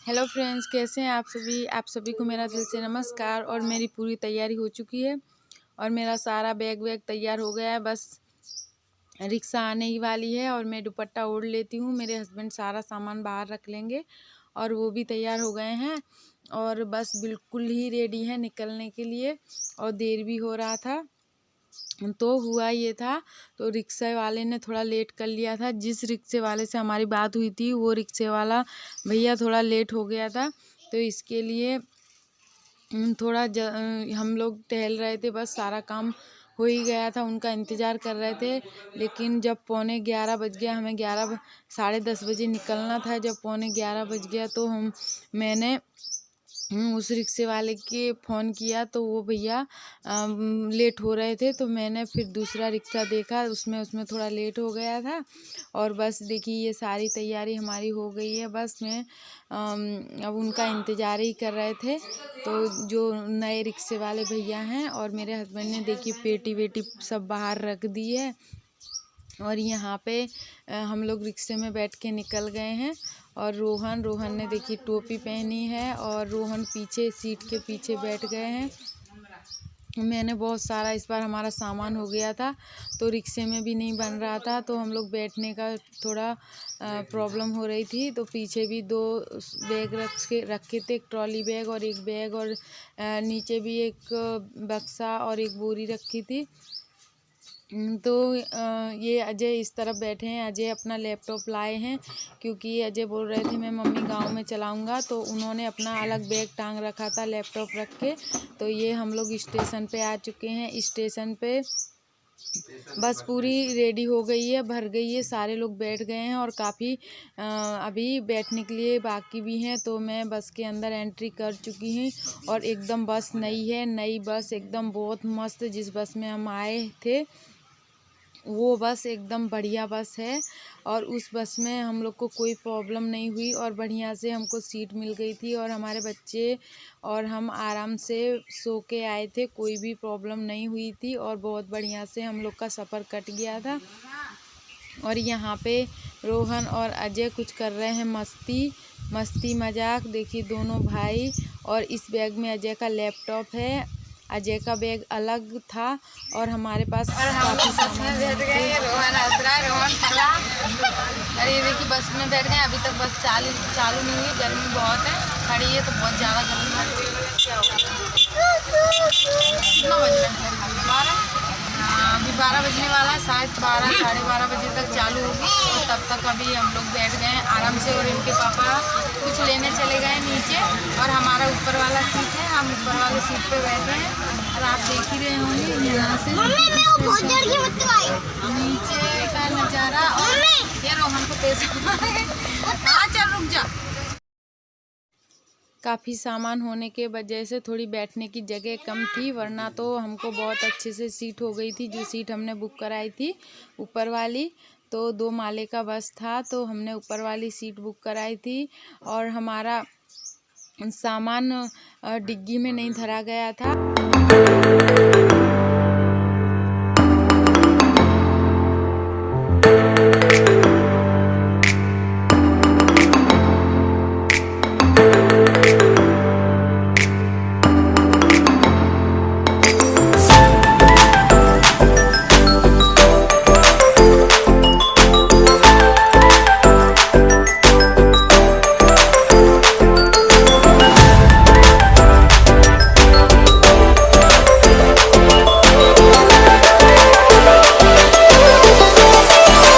Hello friends, कैसे हैं आप सभी को मेरा दिल से नमस्कार। और मेरी पूरी तैयारी हो चुकी है और मेरा सारा बैग वैग तैयार हो गया है। बस रिक्शा आने ही वाली है और मैं दुपट्टा ओढ़ लेती हूँ। मेरे हस्बैंड सारा सामान बाहर रख लेंगे और वो भी तैयार हो गए हैं और बस बिल्कुल ही रेडी हैं निकलने के लिए। और देर भी हो रहा था तो हुआ ये था, तो रिक्शे वाले ने थोड़ा लेट कर लिया था। जिस रिक्शे वाले से हमारी बात हुई थी वो रिक्शे वाला भैया थोड़ा लेट हो गया था, तो इसके लिए थोड़ा हम लोग टहल रहे थे। बस सारा काम हो ही गया था, उनका इंतज़ार कर रहे थे। लेकिन जब 11:15 बज गया, हमें 10:30 बजे निकलना था। जब 11:15 बज गया तो मैंने उस रिक्शे वाले के फ़ोन किया, तो वो भैया लेट हो रहे थे। तो मैंने फिर दूसरा रिक्शा देखा, उसमें थोड़ा लेट हो गया था। और बस देखिए ये सारी तैयारी हमारी हो गई है। बस मैं अब उनका इंतज़ार ही कर रहे थे। तो जो नए रिक्शे वाले भैया हैं और मेरे हस्बैंड ने देखिए पेटी वेटी सब बाहर रख दी है। और यहाँ पे हम लोग रिक्शे में बैठ के निकल गए हैं। और रोहन ने देखी टोपी पहनी है और रोहन पीछे सीट के पीछे बैठ गए हैं। मैंने बहुत सारा इस बार हमारा सामान हो गया था, तो रिक्शे में भी नहीं बन रहा था, तो हम लोग बैठने का थोड़ा प्रॉब्लम हो रही थी। तो पीछे भी 2 बैग रखे थे, एक ट्रॉली बैग और एक बैग, और नीचे भी एक बक्सा और एक बोरी रखी थी। तो ये अजय इस तरफ बैठे हैं। अजय अपना लैपटॉप लाए हैं क्योंकि अजय बोल रहे थे मैं मम्मी गांव में चलाऊंगा, तो उन्होंने अपना अलग बैग टांग रखा था लैपटॉप रख के। तो ये हम लोग स्टेशन पे आ चुके हैं। स्टेशन पे बस पूरी रेडी हो गई है, भर गई है, सारे लोग बैठ गए हैं और काफ़ी अभी बैठने के लिए बाकी भी हैं। तो मैं बस के अंदर एंट्री कर चुकी हूँ और एकदम बस नई है, नई बस एकदम बहुत मस्त। जिस बस में हम आए थे वो बस एकदम बढ़िया बस है और उस बस में हम लोग को कोई प्रॉब्लम नहीं हुई और बढ़िया से हमको सीट मिल गई थी और हमारे बच्चे और हम आराम से सो के आए थे। कोई भी प्रॉब्लम नहीं हुई थी और बहुत बढ़िया से हम लोग का सफ़र कट गया था। और यहाँ पे रोहन और अजय कुछ कर रहे हैं मस्ती मजाक। देखिए दोनों भाई। और इस बैग में अजय का लैपटॉप है, अजय का बैग अलग था और हमारे पास काफ़ी सामान है। अरे ये देखिए बस में बैठ गए। अभी तक बस चालू नहीं हुई, गर्मी बहुत है, खड़ी है तो बहुत ज़्यादा गर्मी है। कितना बज रहा है? अभी 12 बजने वाला है, शायद 12 साढ़े 12 बजे तक चालू होगी। तो तब तक अभी हम लोग बैठ गए हैं आराम से और इनके पापा कुछ लेने चले गए नीचे और हमारा ऊपर वाला सीट है, हम ऊपर वाले सीट पे बैठे हैं। और आप देख ही रहे होंगे यहाँ से नीचे का नज़ारा। और ये रोहन को तेज चल रुक जा। काफ़ी सामान होने के वजह से थोड़ी बैठने की जगह कम थी, वरना तो हमको बहुत अच्छे से सीट हो गई थी। जो सीट हमने बुक कराई थी ऊपर वाली, तो 2 माले का बस था तो हमने ऊपर वाली सीट बुक कराई थी। और हमारा सामान डिग्गी में नहीं धरा गया था।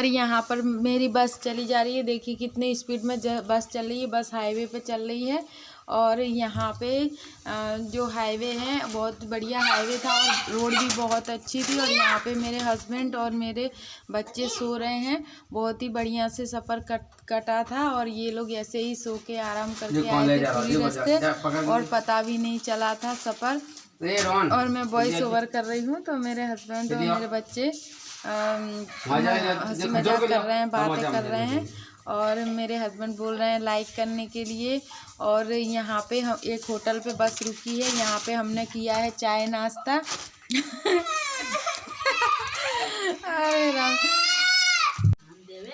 यहाँ पर मेरी बस चली जा रही है। देखिए कितनी स्पीड में बस चल रही है। बस हाईवे पे चल रही है और यहाँ पे जो हाईवे है बहुत बढ़िया हाईवे था और रोड भी बहुत अच्छी थी। और यहाँ पे मेरे हस्बैंड और मेरे बच्चे सो रहे हैं। बहुत ही बढ़िया से सफ़र कटा था और ये लोग ऐसे ही सो के आराम करके आए थे पूरी रास्ते और पता भी नहीं चला था सफ़र। और मैं वॉइस ओवर कर रही हूँ तो मेरे हस्बैंड और मेरे बच्चे हंसी मजाक कर रहे हैं, बातें कर रहे हैं। और मेरे हस्बैंड बोल रहे हैं लाइक करने के लिए। और यहाँ पे हम एक होटल पे बस रुकी है, यहाँ पे हमने किया है चाय नाश्ता। अरे राम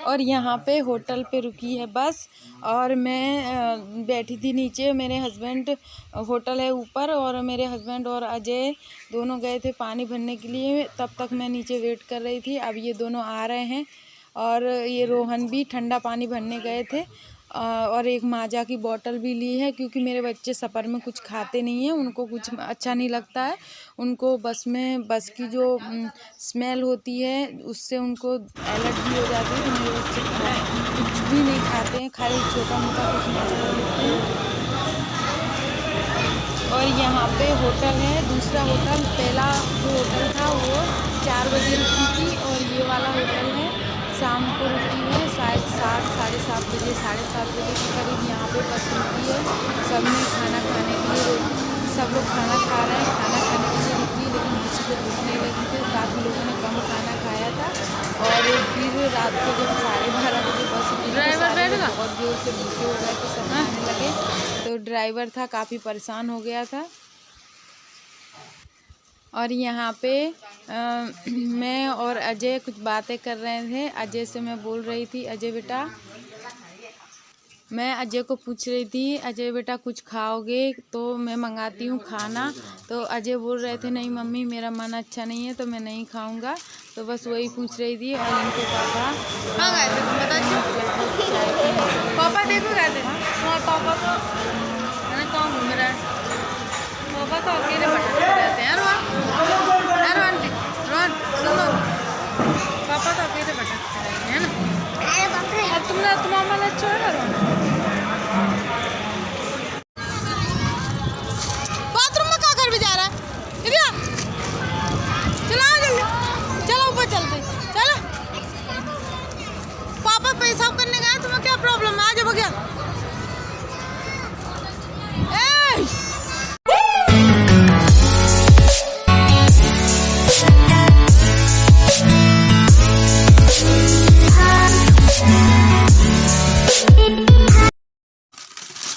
और यहाँ पे होटल पे रुकी है बस, और मैं बैठी थी नीचे। मेरे हस्बैंड, होटल है ऊपर, और मेरे हस्बैंड और अजय दोनों गए थे पानी भरने के लिए। तब तक मैं नीचे वेट कर रही थी। अब ये दोनों आ रहे हैं, और ये रोहन भी ठंडा पानी भरने गए थे, और एक माजा की बोतल भी ली है, क्योंकि मेरे बच्चे सफ़र में कुछ खाते नहीं हैं, उनको कुछ अच्छा नहीं लगता है। उनको बस की जो स्मेल होती है उससे उनको एलर्जी हो जाती है। तो मेरे बच्चे कुछ भी नहीं खाते हैं, खाली छोटा मोटा कुछ मसाला लेते हैं। और यहाँ पे होटल है, दूसरा होटल। पहला जो होटल था वो 4 बजे रुकी थी, और ये वाला होटल है शाम को रुकी है, शायद 7, साढ़े 7 बजे, साढ़े 7 बजे के करीब यहाँ पे बस रुकी है। सब ने खाना खाने के लिए, सब लोग खाना खा रहे हैं, खाना खाने के लिए रुकी, लेकिन किसी को भूख नहीं लगी थी। काफ़ी लोगों ने कम खाना खाया था, और फिर रात को जब 12:30 बजे बस रुकी, बहुत जोर से भूखे हो गए थे, सब खाने लगे। तो ड्राइवर था काफ़ी परेशान हो गया था। और यहाँ पे मैं और अजय कुछ बातें कर रहे थे। अजय से मैं बोल रही थी, अजय बेटा, मैं अजय को पूछ रही थी, अजय बेटा कुछ खाओगे तो मैं मंगाती हूँ खाना। तो अजय बोल रहे थे नहीं मम्मी मेरा मन अच्छा नहीं है तो मैं नहीं खाऊंगा। तो बस वही पूछ रही थी। और इनके पापा गए थे, पापा देखो गए थे, पापा तो कहाँ घूम रहा है, पापा तो अकेले भटकते रहते हैं। रोहन सुनो, पापा तो अकेले भटकते रहते हैं ना। अब तुम्हारा मन अच्छा है ना रोहन? बाथरूम में क्या कर भी जा रहा है? चलो जल्दी, चलो ऊपर चलते, चलो। पापा पेशाब करने गए, तुम्हें क्या प्रॉब्लम है? आ जाओ भैया।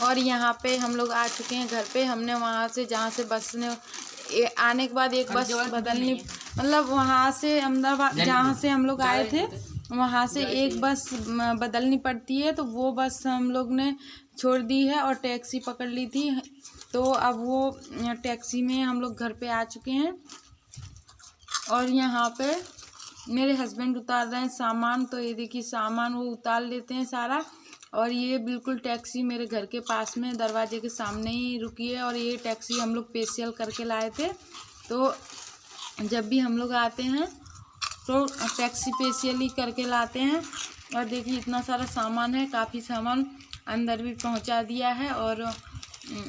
और यहाँ पे हम लोग आ चुके हैं घर पे। हमने वहाँ से, जहाँ से बस ने आने के बाद एक बस बदलनी, मतलब वहाँ से अहमदाबाद जहाँ से हम लोग आए थे वहाँ से एक बस बदलनी पड़ती है। तो वो बस हम लोग ने छोड़ दी है और टैक्सी पकड़ ली थी। तो अब वो टैक्सी में हम लोग घर पे आ चुके हैं। और यहाँ पे मेरे हस्बैंड उतार रहे हैं सामान। तो ये देखिए सामान वो उतार लेते हैं सारा। और ये बिल्कुल टैक्सी मेरे घर के पास में दरवाजे के सामने ही रुकी है। और ये टैक्सी हम लोग स्पेशल करके लाए थे। तो जब भी हम लोग आते हैं तो टैक्सी स्पेशली करके लाते हैं। और देखिए इतना सारा सामान है, काफ़ी सामान अंदर भी पहुंचा दिया है। और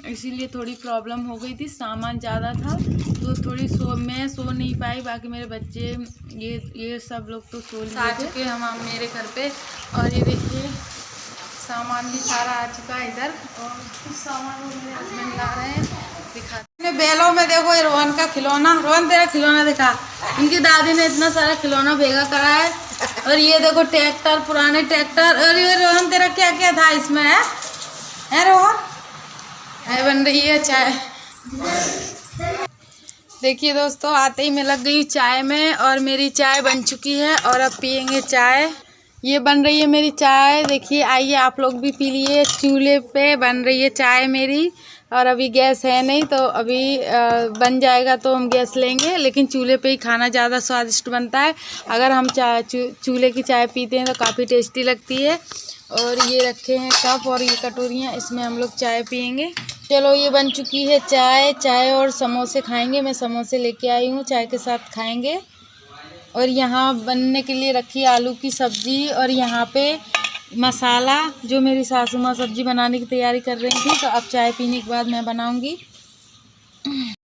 इसीलिए थोड़ी प्रॉब्लम हो गई थी, सामान ज़्यादा था तो थोड़ी मैं सो नहीं पाई। बाकी मेरे बच्चे ये सब लोग तो सो लिए थे। हम मेरे घर पे। और ये देखिए सामान भी सारा आ चुका है इधर। और कुछ सामान मेरे हस्बैंड ला रहे हैं, दिखाते। बैलों में देखो ये रोहन का खिलौना। रोहन तेरा खिलौना दिखा। इनकी दादी ने इतना सारा खिलौना भेगा करा है। और ये देखो ट्रैक्टर, पुराने ट्रैक्टर। और ये रोहन तेरा क्या क्या था इसमें है रोहन? बन रही है चाय। देखिए दोस्तों आते ही मैं लग गई चाय में, और मेरी चाय बन चुकी है। और अब पियेंगे चाय। ये बन रही है मेरी चाय। देखिए आइए आप लोग भी पी लिए। चूल्हे पे बन रही है चाय मेरी। और अभी गैस है नहीं, तो अभी बन जाएगा तो हम गैस लेंगे। लेकिन चूल्हे पे ही खाना ज़्यादा स्वादिष्ट बनता है। अगर हम चूल्हे की चाय पीते हैं तो काफ़ी टेस्टी लगती है। और ये रखे हैं कप और ये कटोरियाँ, इसमें हम लोग चाय पियेंगे। चलो ये बन चुकी है चाय और समोसे खाएंगे। मैं समोसे लेके आई हूँ, चाय के साथ खाएंगे। और यहाँ बनने के लिए रखी आलू की सब्ज़ी। और यहाँ पे मसाला, जो मेरी सासू माँ सब्ज़ी बनाने की तैयारी कर रही थी। तो अब चाय पीने के बाद मैं बनाऊँगी।